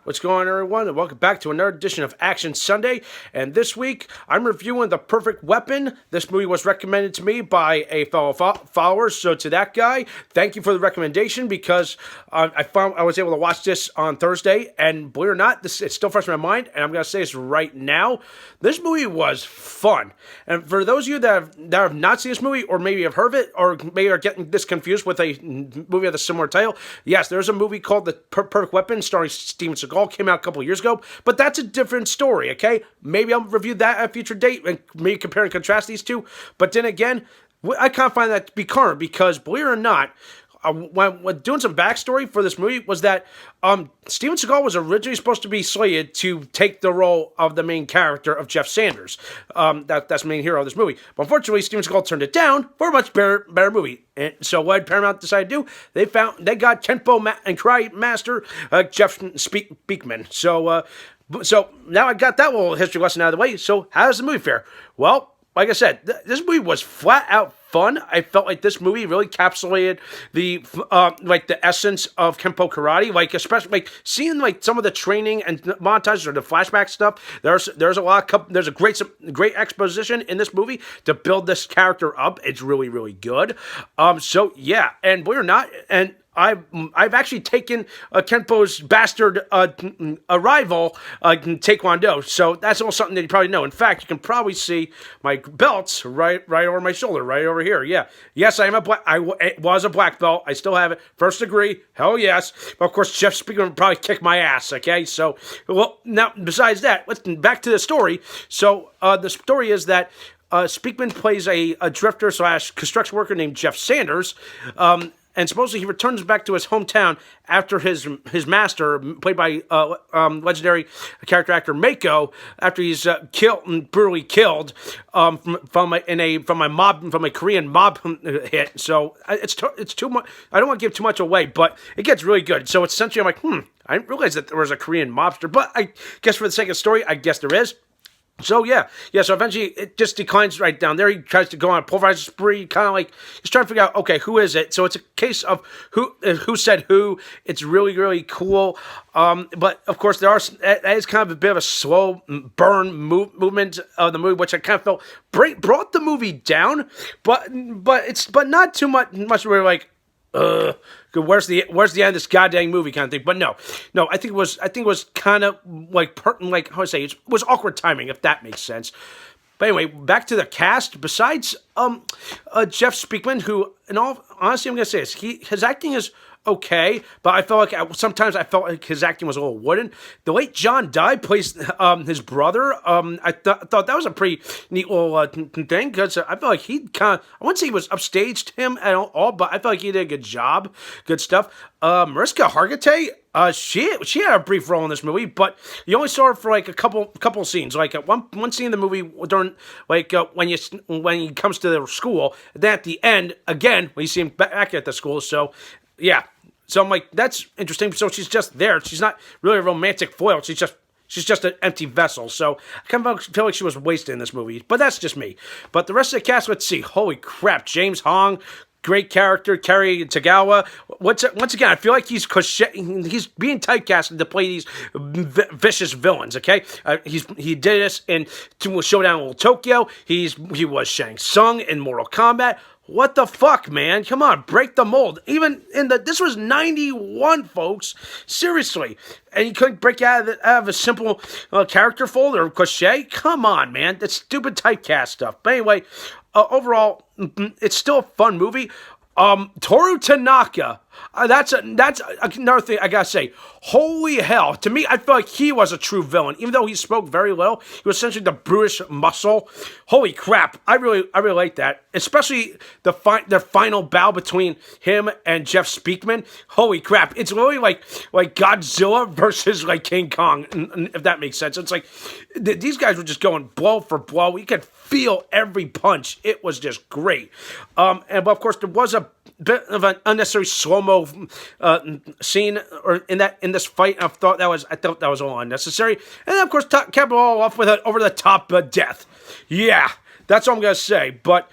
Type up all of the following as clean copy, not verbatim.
What's going on, everyone? And welcome back to another edition of Action Sunday. And this week, I'm reviewing The Perfect Weapon. This movie was recommended to me by a fellow follower. So to that guy, thank you for the recommendation because I was able to watch this on Thursday. And believe it or not, it's still fresh in my mind. And I'm going to say this right now. This movie was fun. And for those of you that have not seen this movie, or maybe have heard of it, or maybe are getting this confused with a movie with a similar title, yes, there's a movie called The Perfect Weapon starring Steven Seagal, came out a couple years ago, but that's a different story, okay? Maybe I'll review that at a future date and maybe compare and contrast these two, but then again, I can't find that to be current because, believe it or not, when doing some backstory for this movie was that Steven Seagal was originally supposed to be slated to take the role of the main character of Jeff Sanders. That's the main hero of this movie. But unfortunately, Steven Seagal turned it down for a much better movie. And so what did Paramount decide to do? They got Kenpo and Karate Master Jeff Speakman. So now I got that little history lesson out of the way. So how does the movie fare? Well, like I said, this movie was flat out fun. I felt like this movie really encapsulated the essence of Kenpo karate. Like especially seeing some of the training and montages or the flashback stuff. There's a great exposition in this movie to build this character up. It's really really good. So yeah, and believe it or not, and I've actually taken Kenpo's bastard rival, Taekwondo. So that's all something that you probably know. In fact, you can probably see my belts right over my shoulder, right over here. Yeah, yes, I was a black belt. I still have it, first degree. Hell yes. But of course, Jeff Speakman would probably kick my ass. Okay, so well now besides that, let's back to the story. So the story is that Speakman plays a drifter / construction worker named Jeff Sanders. And supposedly he returns back to his hometown after his master, played by legendary character actor Mako, after he's brutally killed from a Korean mob hit. So it's too much. I don't want to give too much away, but it gets really good. So it's essentially I'm like, I didn't realize that there was a Korean mobster, but I guess for the sake of story, I guess there is. So so eventually it just declines right down there. He tries to go on a pulverizer spree, kind of like he's trying to figure out, okay, who is it? So it's a case of who said who. It's really really cool. But of course that is kind of a bit of a slow burn movement of the movie, which I kind of felt brought the movie down, but not too much where like. Where's the end of this goddamn movie kind of thing? But no, I think it was kind of like how do I say it was awkward timing, if that makes sense. But anyway, back to the cast. Besides Jeff Speakman, who in all honesty I'm gonna say this, his acting is okay, but I felt like sometimes his acting was a little wooden. The late John Dye plays his brother. I thought that was a pretty neat little thing because I felt like he kind of, I wouldn't say he was upstaged him at all, but I felt like he did a good job. Good stuff. Mariska Hargitay, she had a brief role in this movie, but you only saw her for like a couple scenes. Like one scene in the movie during when he comes to the school, and then at the end again when you see him back at the school. So yeah. So I'm like, that's interesting. So she's just there. She's not really a romantic foil. She's just an empty vessel. So I kind of feel like she was wasted in this movie. But that's just me. But the rest of the cast, let's see. Holy crap. James Hong, great character. Kerry Tagawa. Once again, I feel like he's being typecasted to play these vicious villains, okay? He did this in Showdown in Little Tokyo. He was Shang Tsung in Mortal Kombat. What the fuck, man? Come on, break the mold. Even this was 91, folks. Seriously. And you couldn't break out of a simple character fold or cliche? Come on, man. That's stupid typecast stuff. But anyway, overall, it's still a fun movie. Toru Tanaka. That's another thing I gotta say. Holy hell! To me, I feel like he was a true villain, even though he spoke very little. He was essentially the brutish muscle. Holy crap! I really like that, especially the final battle between him and Jeff Speakman. Holy crap! It's really like Godzilla versus like King Kong, if that makes sense. It's like these guys were just going blow for blow. You could feel every punch. It was just great. But of course there was a bit of an unnecessary slow-mo scene or in this fight. I thought that was a little unnecessary. And then of course cap it all off with an over-the-top death. Yeah, that's all I'm gonna say. But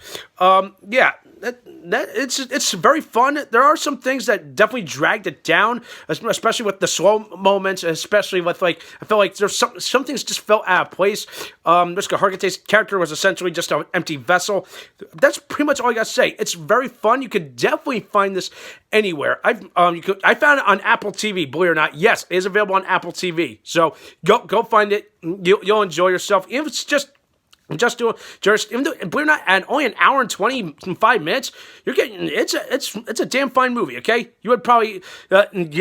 yeah, it's very fun. There are some things that definitely dragged it down, especially with the slow moments, especially with I felt like there's some things just felt out of place. Jessica Hargitay's character was essentially just an empty vessel. That's pretty much all I gotta say. It's very fun. You could definitely find this anywhere. I found it on Apple TV. Believe it or not, yes, it is available on Apple TV. So go find it. You'll enjoy yourself. If it's just even though, believe it or not, at only an hour and 25 minutes, you're getting it's a damn fine movie. Okay, you would probably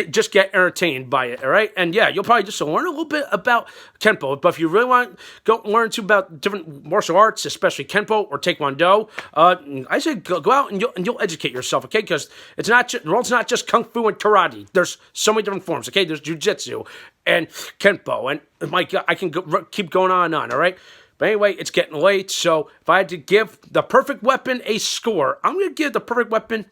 just get entertained by it. All right, and yeah, you'll probably just learn a little bit about Kenpo. But if you really want to go learn about different martial arts, especially Kenpo or Taekwondo, I say go out and you'll educate yourself. Okay, because it's not the world's not just kung fu and karate. There's so many different forms. Okay, there's jujitsu and Kenpo, and my God, I can keep going on and on. All right. But anyway, it's getting late, so if I had to give The Perfect Weapon a score, I'm going to give The Perfect Weapon...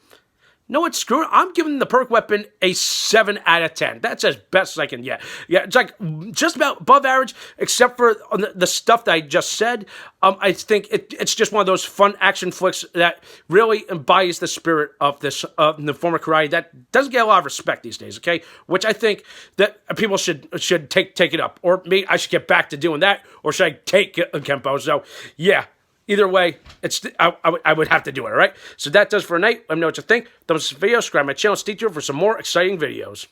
No, what? Screw it. I'm giving The Perfect Weapon a 7 out of 10. That's as best as I can get. Yeah, it's like just about above average, except for the stuff that I just said. I think it's just one of those fun action flicks that really embodies the spirit of this the form of karate that doesn't get a lot of respect these days. Okay, which I think that people should take it up, or maybe I should get back to doing that, or should I take Kenpo? So yeah. Either way, I would have to do it, all right? So that does for tonight. Let me know what you think. Thumbs up this video, subscribe to my channel, stay tuned for some more exciting videos.